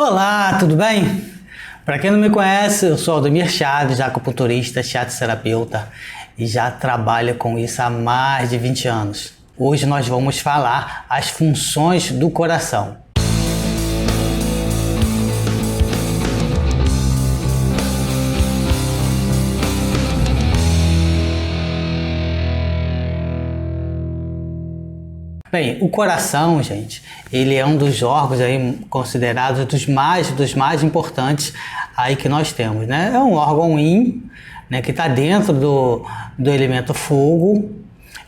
Olá, tudo bem? Para quem não me conhece, eu sou Aldemir Chaves, acupunturista, shiatsu-terapeuta e já trabalho com isso há mais de 20 anos. Hoje nós vamos falar as funções do coração. Bem, o coração, gente, ele é um dos órgãos aí considerados dos mais importantes aí que nós temos, né? É um órgão yin, né, que está dentro do elemento fogo,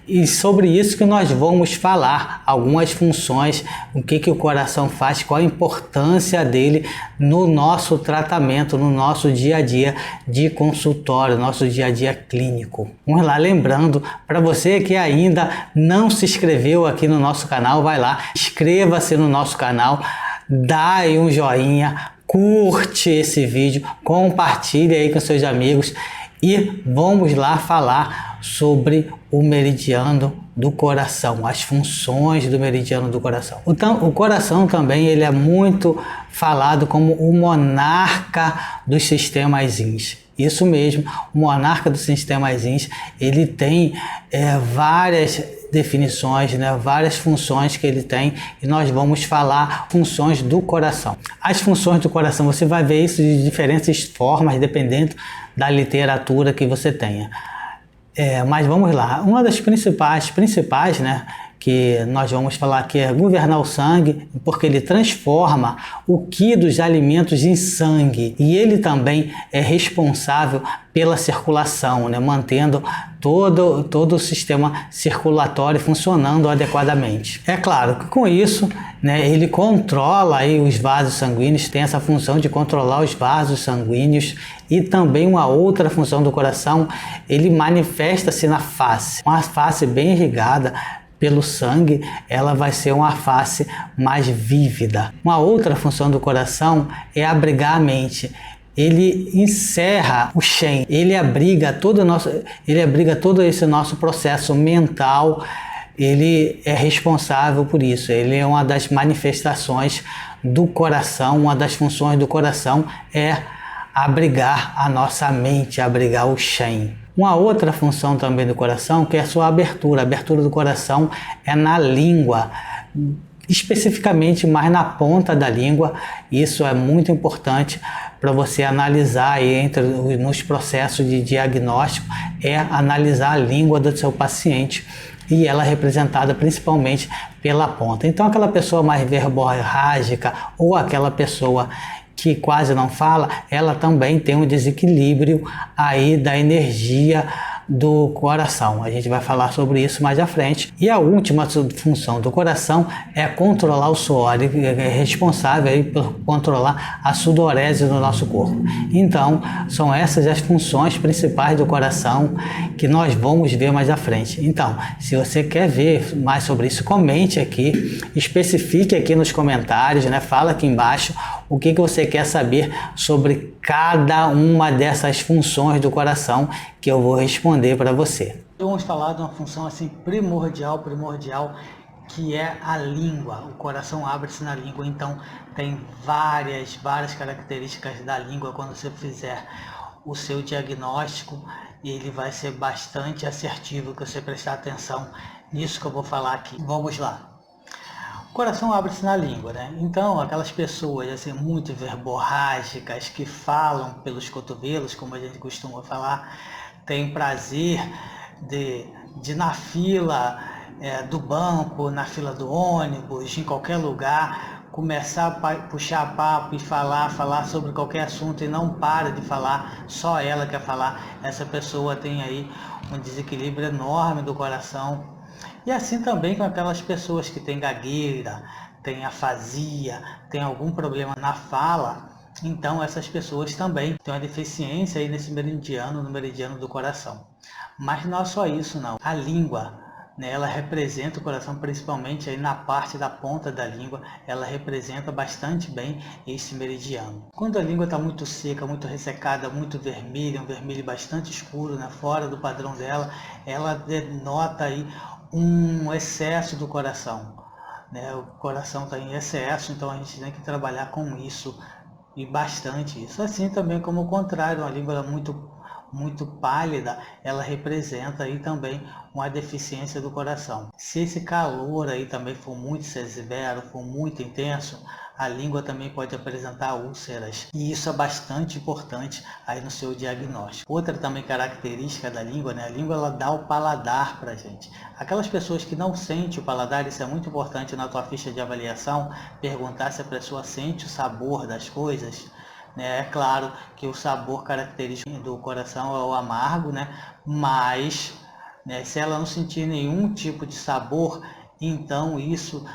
e sobre isso que nós vamos falar, algumas funções, o que o coração faz, qual a importância dele no nosso tratamento, no nosso dia a dia de consultório, nosso dia a dia clínico. Vamos lá, lembrando, para você que ainda não se inscreveu aqui no nosso canal, vai lá, inscreva-se no nosso canal, dá aí um joinha, curte esse vídeo, compartilhe aí com seus amigos e vamos lá falar sobre o meridiano do coração, as funções do meridiano do coração. Então, o coração também ele é muito falado como o monarca dos sistemas Yins. Isso mesmo, o monarca dos sistemas Yins, ele tem várias definições, né, várias funções que ele tem, e nós vamos falar funções do coração. As funções do coração, você vai ver isso de diferentes formas, dependendo da literatura que você tenha. Mas vamos lá, uma das principais, né, que nós vamos falar aqui é governar o sangue, porque ele transforma o qi dos alimentos em sangue, e ele também é responsável pela circulação, né, mantendo todo o sistema circulatório funcionando adequadamente. É claro que com isso, né, ele controla aí os vasos sanguíneos, tem essa função de controlar os vasos sanguíneos, e também uma outra função do coração, ele manifesta-se na face, uma face bem irrigada pelo sangue, ela vai ser uma face mais vívida. Uma outra função do coração é abrigar a mente. Ele encerra o Shen, ele abriga todo esse nosso processo mental, ele é responsável por isso, ele é uma das manifestações do coração, uma das funções do coração é abrigar a nossa mente, abrigar o Shen. Uma outra função também do coração, que é a sua abertura. A abertura do coração é na língua, especificamente mais na ponta da língua. Isso é muito importante para você analisar aí nos processos de diagnóstico, é analisar a língua do seu paciente, e ela é representada principalmente pela ponta. Então aquela pessoa mais verborrágica ou aquela pessoa que quase não fala, ela também tem um desequilíbrio aí da energia do coração. A gente vai falar sobre isso mais à frente. E a última função do coração é controlar o suor. Ele é responsável aí por controlar a sudorese do nosso corpo. Então, são essas as funções principais do coração que nós vamos ver mais à frente. Então, se você quer ver mais sobre isso, comente aqui, especifique aqui nos comentários, né? Fala aqui embaixo o que você quer saber sobre cada uma dessas funções do coração, que eu vou responder para você. Vamos falar de uma função assim primordial, que é a língua. O coração abre-se na língua, então tem várias características da língua. Quando você fizer o seu diagnóstico, ele vai ser bastante assertivo, que você prestar atenção nisso que eu vou falar aqui. Vamos lá. O coração abre-se na língua, né? Então, aquelas pessoas assim, muito verborrágicas, que falam pelos cotovelos, como a gente costuma falar, tem prazer de na fila do banco, na fila do ônibus, em qualquer lugar, começar a puxar papo e falar sobre qualquer assunto e não para de falar, só ela quer falar. Essa pessoa tem aí um desequilíbrio enorme do coração. E assim também com aquelas pessoas que têm gagueira, têm afasia, têm algum problema na fala, então essas pessoas também têm uma deficiência aí nesse meridiano, no meridiano do coração. Mas não é só isso não. A língua, né, ela representa o coração, principalmente aí na parte da ponta da língua, ela representa bastante bem esse meridiano. Quando a língua está muito seca, muito ressecada, muito vermelha, um vermelho bastante escuro, né, fora do padrão dela, ela denota aí um excesso do coração. né? O coração está em excesso, então a gente tem que trabalhar com isso e bastante isso. Assim também como o contrário, uma língua muito pálida, ela representa aí também uma deficiência do coração. Se esse calor aí também for muito severo, for muito intenso, a língua também pode apresentar úlceras. E isso é bastante importante aí no seu diagnóstico. Outra também característica da língua, né? A língua ela dá o paladar pra gente. Aquelas pessoas que não sentem o paladar, isso é muito importante na tua ficha de avaliação, perguntar se a pessoa sente o sabor das coisas. É claro que o sabor característico do coração é o amargo, né? Mas, né, se ela não sentir nenhum tipo de sabor, então isso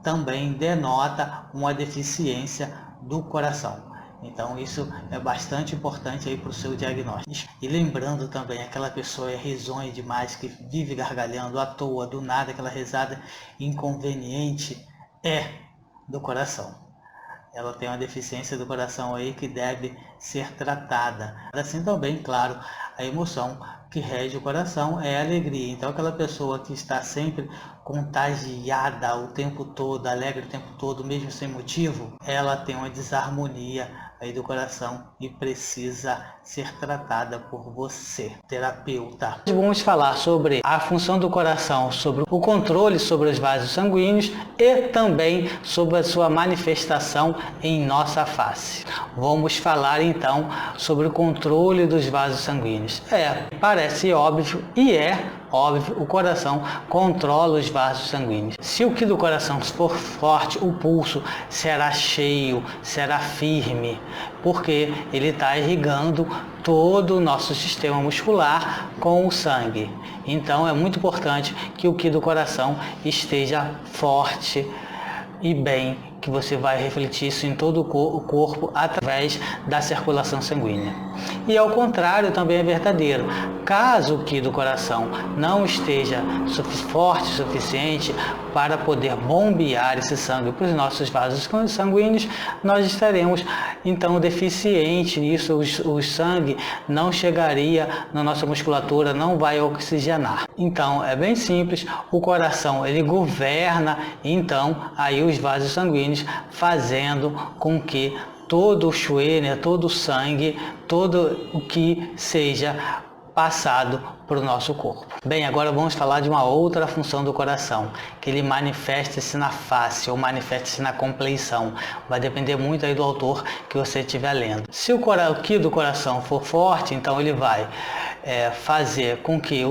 também denota uma deficiência do coração. Então isso é bastante importante aí para o seu diagnóstico. E lembrando também, aquela pessoa é risonha demais, que vive gargalhando à toa, do nada, aquela risada inconveniente, é do coração. Ela tem uma deficiência do coração aí que deve ser tratada. Assim também, claro, a emoção que rege o coração é a alegria. Então aquela pessoa que está sempre contagiada o tempo todo, alegre o tempo todo, mesmo sem motivo, ela tem uma desarmonia aí do coração e precisa ser tratada por você, terapeuta. Vamos falar sobre a função do coração, sobre o controle sobre os vasos sanguíneos e também sobre a sua manifestação em nossa face. Vamos falar então sobre o controle dos vasos sanguíneos. Parece óbvio e é óbvio, o coração controla os vasos sanguíneos. Se o que do coração for forte, o pulso será cheio, será firme, porque ele está irrigando todo o nosso sistema muscular com o sangue. Então é muito importante que o que do coração esteja forte e bem, que você vai refletir isso em todo o corpo através da circulação sanguínea. E ao contrário também é verdadeiro. Caso o que do coração não esteja forte o suficiente para poder bombear esse sangue para os nossos vasos sanguíneos, nós estaremos então deficientes nisso, o sangue não chegaria na nossa musculatura, não vai oxigenar. Então é bem simples, o coração ele governa então aí os vasos sanguíneos, fazendo com que todo o chuê, né, todo o sangue, todo o que seja passado para o nosso corpo. Bem, agora vamos falar de uma outra função do coração, que ele manifesta-se na face ou manifesta-se na compleição. Vai depender muito aí do autor que você estiver lendo. Se o que do coração for forte, então ele vai fazer com que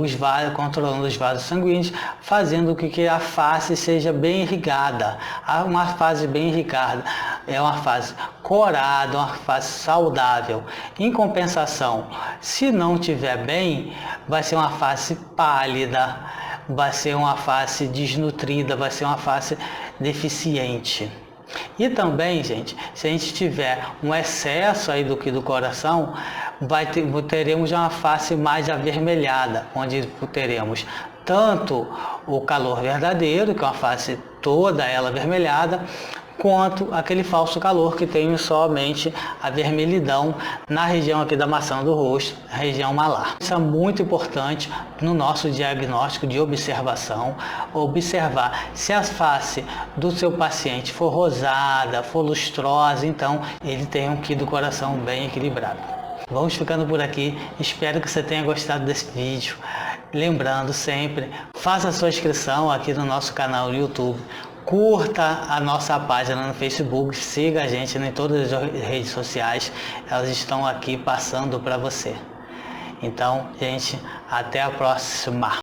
controlando os vasos sanguíneos, fazendo com que a face seja bem irrigada. Uma face bem irrigada é uma face corada, uma face saudável. Em compensação, se não tiver bem, vai ser uma face pálida, vai ser uma face desnutrida, vai ser uma face deficiente. E também, gente, se a gente tiver um excesso aí do coração, teremos uma face mais avermelhada, onde teremos tanto o calor verdadeiro, que é uma face toda ela avermelhada, quanto aquele falso calor que tem somente a vermelhidão na região aqui da maçã do rosto, região malar. Isso é muito importante no nosso diagnóstico de observação, observar se a face do seu paciente for rosada, for lustrosa, então ele tem um quilo do coração bem equilibrado. Vamos ficando por aqui, espero que você tenha gostado desse vídeo. Lembrando sempre, faça a sua inscrição aqui no nosso canal no YouTube. Curta a nossa página no Facebook, siga a gente em todas as redes sociais, elas estão aqui passando para você. Então, gente, até a próxima!